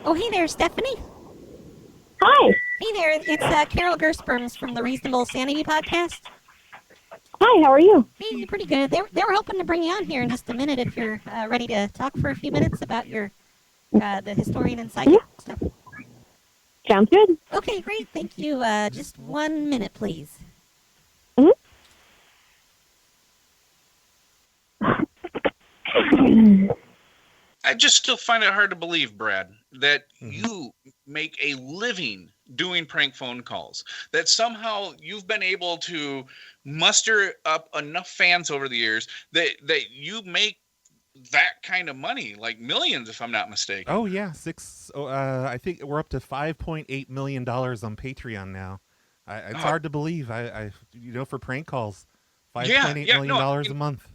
Oh, hey there, Stephanie. Hi. Hey there, it's Carol Gersperms from the Reasonable Sanity podcast. Hi, how are you? Hey, pretty good. They were hoping to bring you on here in just a minute if you're ready to talk for a few minutes about your the historian and psychic stuff. Sounds good. Okay, great. Thank you. Just 1 minute, please. I just still find it hard to believe, Brad, that you make a living doing prank phone calls, that somehow you've been able to muster up enough fans over the years that you make that kind of money, like millions, if I'm not mistaken. Oh, yeah. I think we're up to $5.8 million on Patreon now. It's hard to believe. I for prank calls, $5.8 million a month.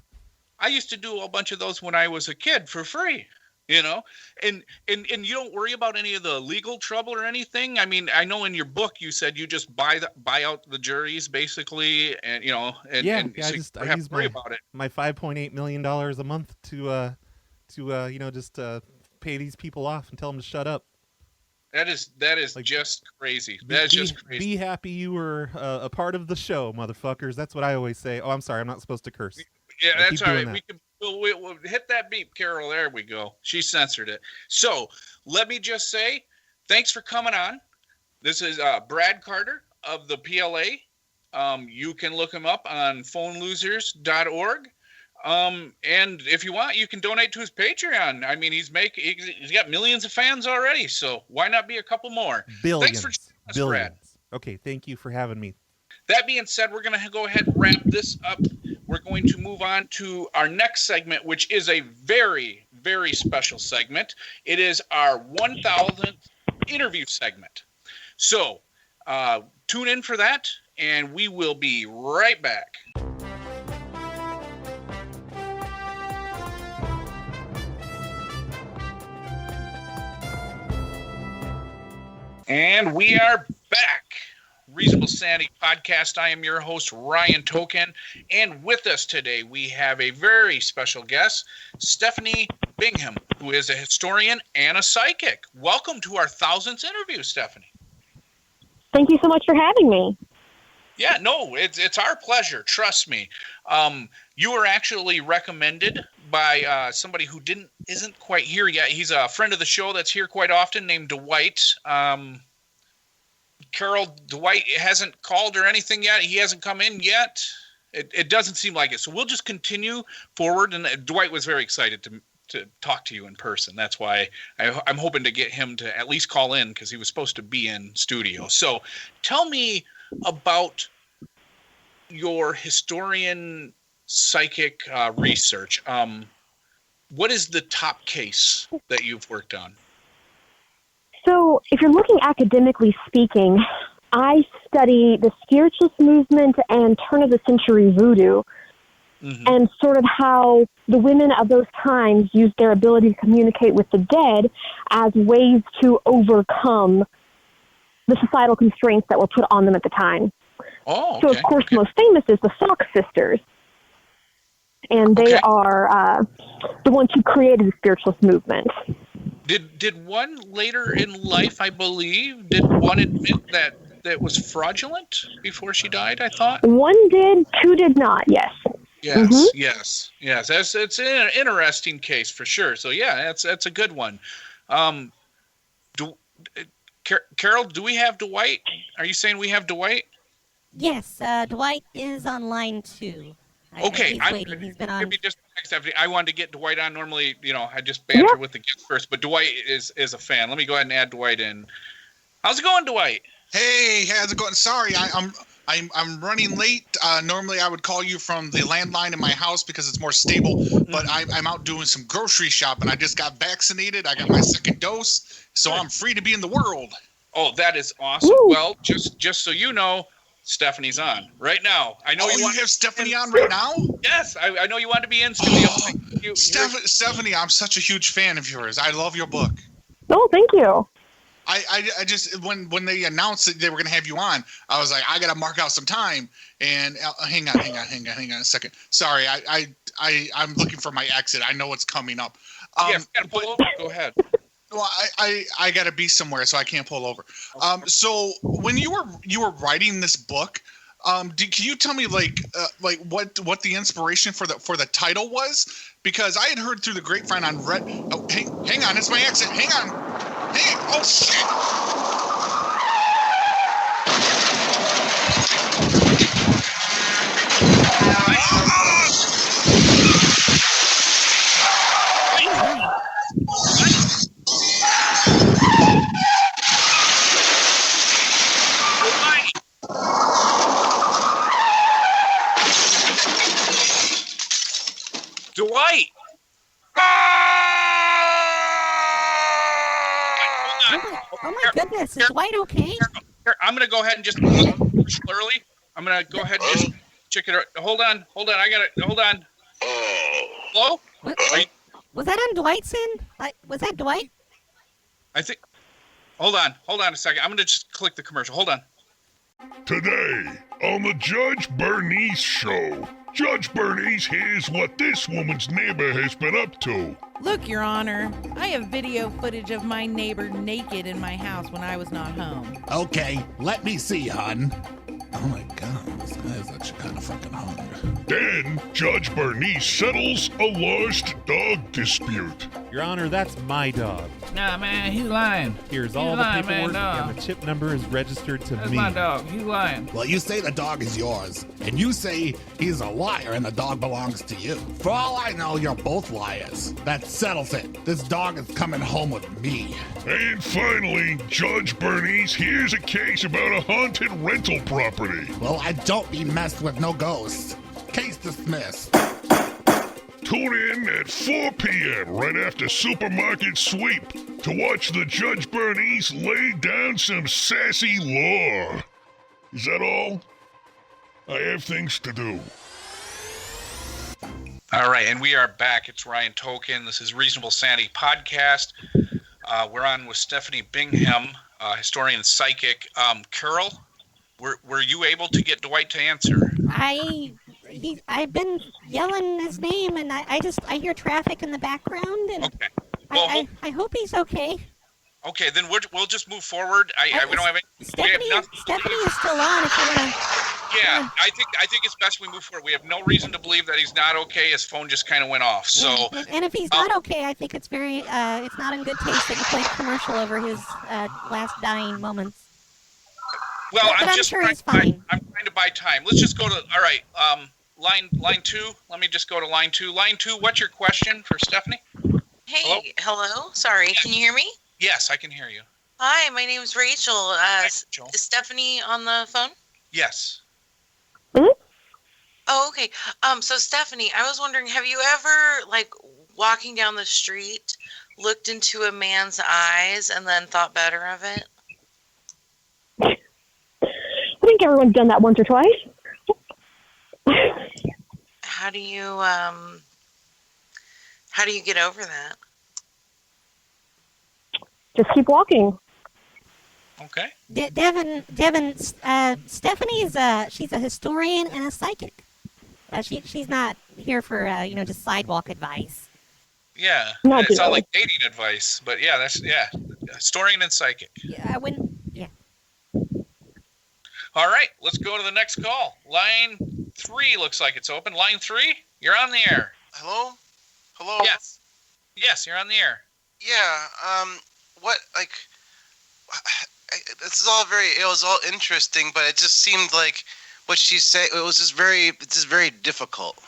I used to do a bunch of those when I was a kid for free, and you don't worry about any of the legal trouble or anything. I mean, I know in your book you said you just buy out the juries basically, and I use my $5.8 million a month to pay these people off and tell them to shut up. That is just crazy. That's just crazy. Be happy you were a part of the show, motherfuckers. That's what I always say. Oh, I'm sorry, I'm not supposed to curse. Yeah, that's all right. We'll hit that beep, Carol. There we go. She censored it. So let me just say, thanks for coming on. This is Brad Carter of the PLA. You can look him up on phonelosers.org. And if you want, you can donate to his Patreon. I mean, he's got millions of fans already, so why not be a couple more? Billions. Thanks for joining us, Brad. Okay, thank you for having me. That being said, we're going to go ahead and wrap this up. We're going to move on to our next segment, which is a very, very special segment. It is our 1000th interview segment. So tune in for that, and we will be right back. And we are back. Reasonable Sanity Podcast. I am your host, Ryan Token. And with us today, we have a very special guest, Stephanie Bingham, who is a historian and a psychic. Welcome to our 1000th interview, Stephanie. Thank you so much for having me. Yeah, no, it's our pleasure. Trust me. You were actually recommended by somebody who isn't quite here yet. He's a friend of the show that's here quite often, named Dwight. Carol, Dwight hasn't called or anything yet. He hasn't come in yet. It doesn't seem like it. So we'll just continue forward. And Dwight was very excited to talk to you in person. That's why I'm hoping to get him to at least call in, because he was supposed to be in studio. So tell me about your historian psychic research. What is the top case that you've worked on? So, if you're looking academically speaking, I study the spiritualist movement and turn-of-the-century voodoo, and sort of how the women of those times used their ability to communicate with the dead as ways to overcome the societal constraints that were put on them at the time. Oh, okay. So, of course, most famous is the Sock Sisters, and they are the ones who created the spiritualist movement. Did one later in life, I believe, did one admit that was fraudulent before she died, I thought? One did, two did not, yes. Yes. It's an interesting case for sure. So, yeah, that's a good one. Carol, do we have Dwight? Are you saying we have Dwight? Yes, Dwight is online too. Okay, he's waiting. He's been on. Maybe just I wanted to get Dwight on. Normally, I just banter with the guest first, but Dwight is a fan. Let me go ahead and add Dwight in. How's it going, Dwight? Hey, how's it going? Sorry, I'm running late. Normally, I would call you from the landline in my house because it's more stable. But I'm out doing some grocery shopping. I just got vaccinated. I got my second dose, so I'm free to be in the world. Oh, that is awesome. Woo. Well, just so you know, Stephanie's on right now. I know you have Stephanie on right now? Yes, I know you want to be in studio. Stephanie, I'm such a huge fan of yours. I love your book. Oh, thank you. I just when they announced that they were going to have you on, I was like, I got to mark out some time. And hang on a second. Sorry, I'm looking for my exit. I know what's coming up. Yes, pull over. Go ahead. Well, I got to be somewhere, so I can't pull over. So when you were writing this book, can you tell me like what the inspiration for the title was? Because I had heard through the grapevine on Red. Oh, hang on, it's my exit. Hang on. Oh shit. Dwight! Oh my goodness, is Dwight okay? Here, I'm gonna go ahead and just early. I'm gonna go ahead and just check it out. Hold on. I got it. Hold on. Hello? Was that on Dwight's end? Was that Dwight? I think. Hold on a second. I'm gonna just click the commercial. Hold on. Today, on the Judge Bernice Show, Judge Bernice hears what this woman's neighbor has been up to. Look, Your Honor, I have video footage of my neighbor naked in my house when I was not home. Okay, let me see, hon. Oh my god, this guy is actually kind of fucking hungry. Then, Judge Bernice settles a lost dog dispute. Your Honor, that's my dog. Nah, man, he's lying. Here's all the paperwork, and the chip number is registered to That's me. my dog. He's lying. Well, you say the dog is yours, and you say he's a liar and the dog belongs to you. For all I know, you're both liars. That settles it. This dog is coming home with me. And finally, Judge Bernice hears a case about a haunted rental property. Well, I don't be messed with no ghosts. Case dismissed. Tune in at 4 p.m. right after Supermarket Sweep to watch the Judge Bernice lay down some sassy law. Is that all? I have things to do. All right, and we are back. It's Ryan Token. This is Reasonable Sanity Podcast. We're on with Stephanie Bingham, historian and psychic. Carol, were you able to get Dwight to answer? I've been yelling his name, and I hear traffic in the background, and okay. Well, I hope he's okay. Okay, then we'll just move forward. We don't have any. Stephanie is still on. If you wanna. Yeah, I think it's best we move forward. We have no reason to believe that he's not okay. His phone just kind of went off. So. And if he's not okay, I think it's it's not in good taste that you play a commercial over his last dying moments. Well, but I'm just sure he's fine. I'm trying to buy time. Let's just go to. All right. Line 2. Let me just go to line 2. Line 2. What's your question for Stephanie? Hey, hello. Sorry, Yes. Can you hear me? Yes, I can hear you. Hi, my name's Rachel. Rachel. Is Stephanie on the phone? Yes. Oh, okay. So Stephanie, I was wondering, have you ever, like, walking down the street, looked into a man's eyes and then thought better of it? I think everyone's done that once or twice. How do you get over that? Just keep walking. Okay. Devin, Stephanie's she's a historian and a psychic. She's not here for just sidewalk advice. Yeah. Not It's not really. like dating advice, but yeah, historian and psychic. Yeah, All right, let's go to the next call. Line 3 looks like it's open. Line 3, you're on the air. Hello? Hello? Yes. Yes, you're on the air. Yeah, what, like, this is all it was all interesting, but it just seemed like what she said, it was just very difficult.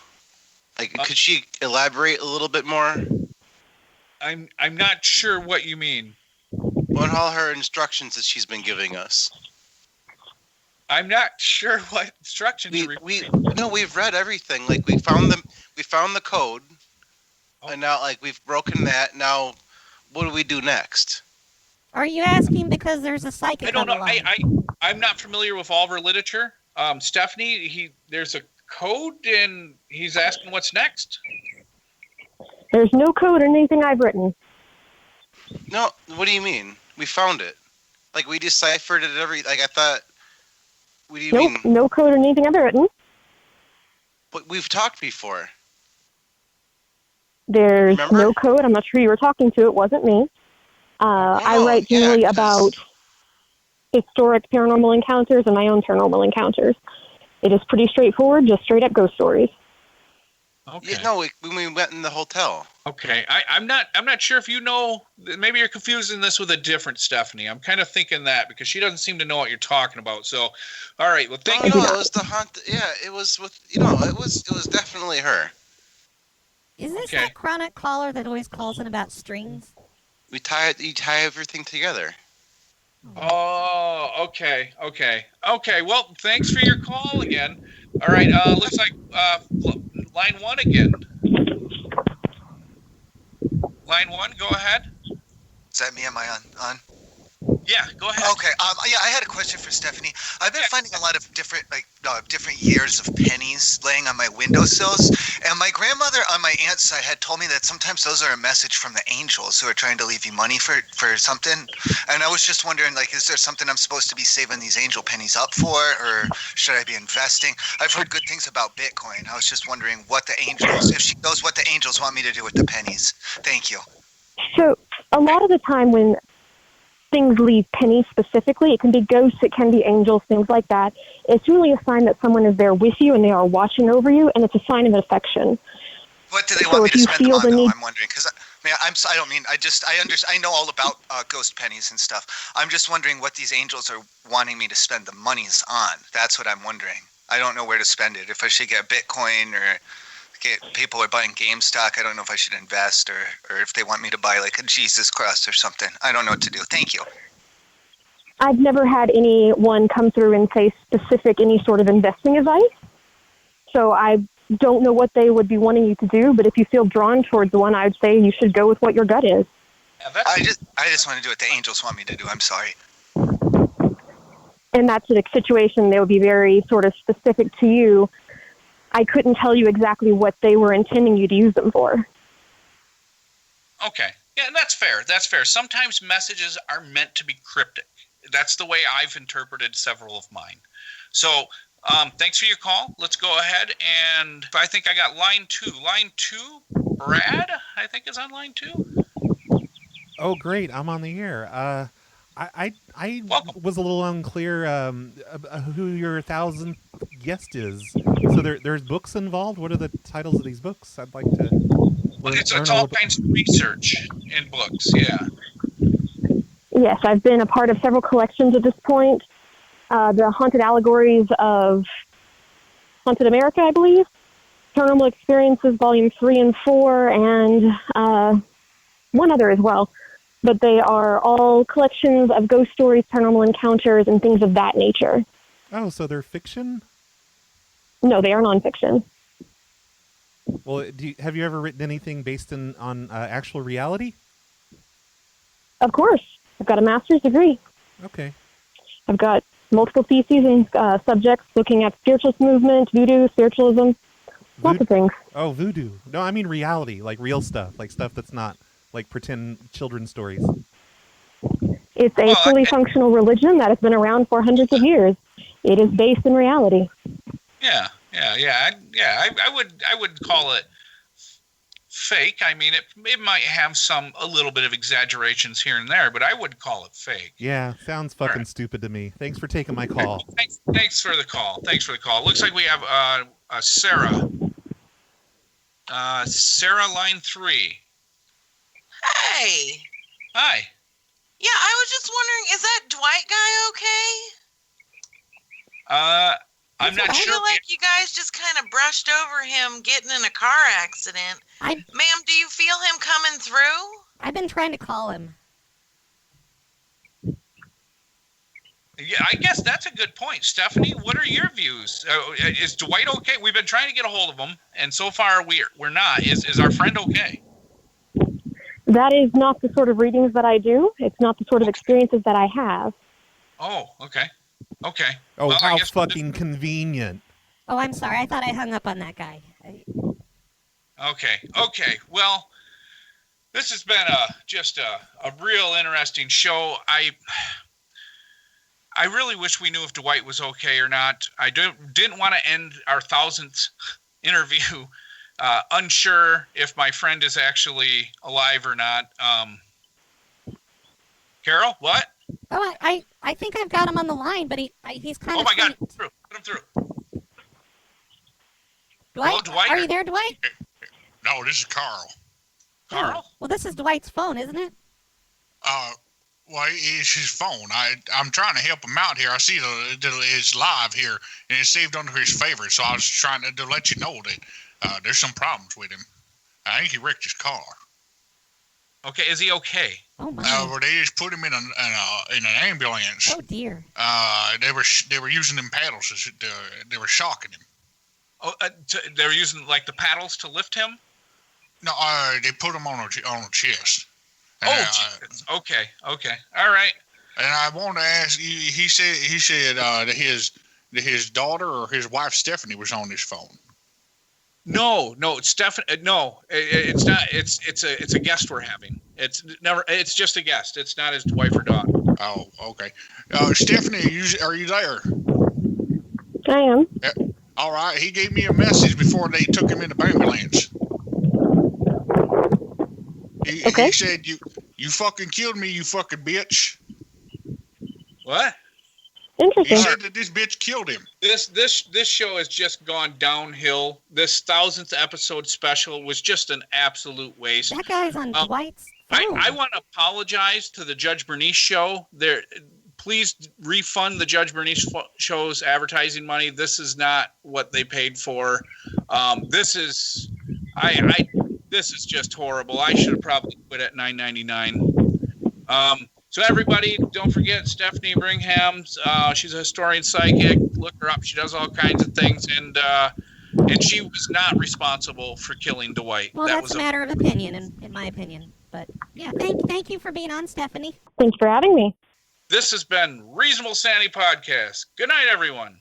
Like, could she elaborate a little bit more? I'm not sure what you mean. On all her instructions that she's been giving us. I'm not sure what instructions we've read everything. Like, we found the code, and now, like, we've broken that. Now, what do we do next? Are you asking because there's a psychic? I don't on know. the line? I'm not familiar with all of her literature. Stephanie, there's a code, and he's asking what's next. There's no code in anything I've written. No, what do you mean? We found it. Like, we deciphered it like, I thought. What do you mean? No code or anything I've written. But we've talked before. There's Remember? no code. I'm not sure who you were talking to. It wasn't me. I write generally about historic paranormal encounters and my own paranormal encounters. It is pretty straightforward, just straight up ghost stories. Okay. Yeah, no, when we went in the hotel. Okay, I'm not sure if you know. Maybe you're confusing this with a different Stephanie. I'm kind of thinking that because she doesn't seem to know what you're talking about. So, all right. Well, thank you. No, it was the hunt. Yeah, it was with it was definitely her. Is this that chronic caller that always calls in about strings? You tie everything together. Oh, okay. Well, thanks for your call again. All right. Looks like line 1 again. Line 1, go ahead. Is that me? Am I on? Yeah, go ahead. Okay. Yeah, I had a question for Stephanie. I've been finding a lot of different years of pennies laying on my windowsills, and my grandmother on my aunt's side had told me that sometimes those are a message from the angels who are trying to leave you money for something. And I was just wondering, is there something I'm supposed to be saving these angel pennies up for, or should I be investing? I've heard good things about Bitcoin. I was just wondering if she knows what the angels want me to do with the pennies. Thank you. So a lot of the time when things leave pennies specifically, it can be ghosts, it can be angels, things like that. It's really a sign that someone is there with you and they are watching over you, and it's a sign of affection. What do they want me to spend them on, though? I'm wondering, because I know all about ghost pennies and stuff. I'm just wondering what these angels are wanting me to spend the monies on. That's what I'm wondering. I don't know where to spend it. If I should get Bitcoin or people are buying GameStop. I don't know if I should invest or if they want me to buy like a Jesus cross or something. I don't know what to do. Thank you. I've never had anyone come through and say any sort of investing advice. So I don't know what they would be wanting you to do, but if you feel drawn towards one, I would say you should go with what your gut is. I just want to do what the angels want me to do. I'm sorry. And that's a situation that would be very sort of specific to you. I couldn't tell you exactly what they were intending you to use them for. Okay. Yeah, and that's fair. Sometimes messages are meant to be cryptic. That's the way I've interpreted several of mine. So, thanks for your call. Let's go ahead, and I think I got line 2. Line 2, Brad, I think is on line 2. Oh, great. I'm on the air. I was a little unclear who your 1,000th guest is. So there's books involved? What are the titles of these books? I'd like to It's all kinds of research in books, yeah. Yes, I've been a part of several collections at this point. The Haunted Allegories of Haunted America, I believe. Paranormal Experiences, Volume 3 and 4, and one other as well. But they are all collections of ghost stories, paranormal encounters, and things of that nature. Oh, so they're fiction? No, they are nonfiction. Well, have you ever written anything based on actual reality? Of course. I've got a master's degree. Okay. I've got multiple theses and subjects looking at spiritualist movement, voodoo, spiritualism, lots of things. Oh, voodoo. No, I mean reality, like real stuff, like stuff that's not like pretend children's stories. It's a fully functional religion that has been around for hundreds of years. It is based in reality. Yeah. I would call it fake. I mean, it might have a little bit of exaggerations here and there, but I would call it fake. Yeah, sounds fucking stupid to me. Thanks for taking my call. Thanks for the call. Looks like we have Sarah. Sarah, line 3. Hey. Hi. Yeah, I was just wondering, is that Dwight guy okay? I'm not sure. I feel like you guys just kind of brushed over him getting in a car accident. Ma'am, do you feel him coming through? I've been trying to call him. Yeah, I guess that's a good point. Stephanie, what are your views? Is Dwight okay? We've been trying to get a hold of him, and so far we're not. Is our friend okay? That is not the sort of readings that I do. It's not the sort of experiences that I have. Oh, okay. Okay. Oh, well, how fucking convenient. Oh, I'm sorry. I thought I hung up on that guy. Okay. Well, this has been just a real interesting show. I really wish we knew if Dwight was okay or not. I didn't want to end our 1,000th interview unsure if my friend is actually alive or not. Carol, what? Oh, I think I've got him on the line, but he's kind Oh of. my God! Put him through. Dwight, Hello, Dwight? are you there, Dwight? No, this is Carl. Carl? Well, this is Dwight's phone, isn't it? Well, it's his phone. I'm trying to help him out here. I see that it's live here, and it's saved under his favorites. So I was trying to let you know that there's some problems with him. I think he wrecked his car. Okay, is he okay? Oh my! Well, they just put him in an ambulance. Oh dear. They were using them paddles. They were shocking him. Oh, they were using like the paddles to lift him. No, they put him on a chest. Jesus. Okay. All right. And I want to ask you. He said that his daughter or his wife Stephanie was on his phone. No, Stephanie. No, it's not. It's a guest we're having. It's just a guest. It's not his wife or daughter. Oh, okay. Stephanie, are you there? I am. All right. He gave me a message before they took him into the ambulance. He said you fucking killed me, you fucking bitch. What? Interesting. He said that this bitch killed him. This show has just gone downhill. This 1000th episode special was just an absolute waste. That guy's on Dwight's phone. I want to apologize to the Judge Bernice show. Please refund the Judge Bernice show's advertising money. This is not what they paid for. This is just horrible. I should have probably quit at $9.99. So everybody, don't forget Stephanie Bingham. She's a historian psychic. Look her up. She does all kinds of things, and she was not responsible for killing Dwight. Well, that's a matter of opinion, in my opinion. But yeah, thank you for being on, Stephanie. Thanks for having me. This has been Reasonable Sanity Podcast. Good night, everyone.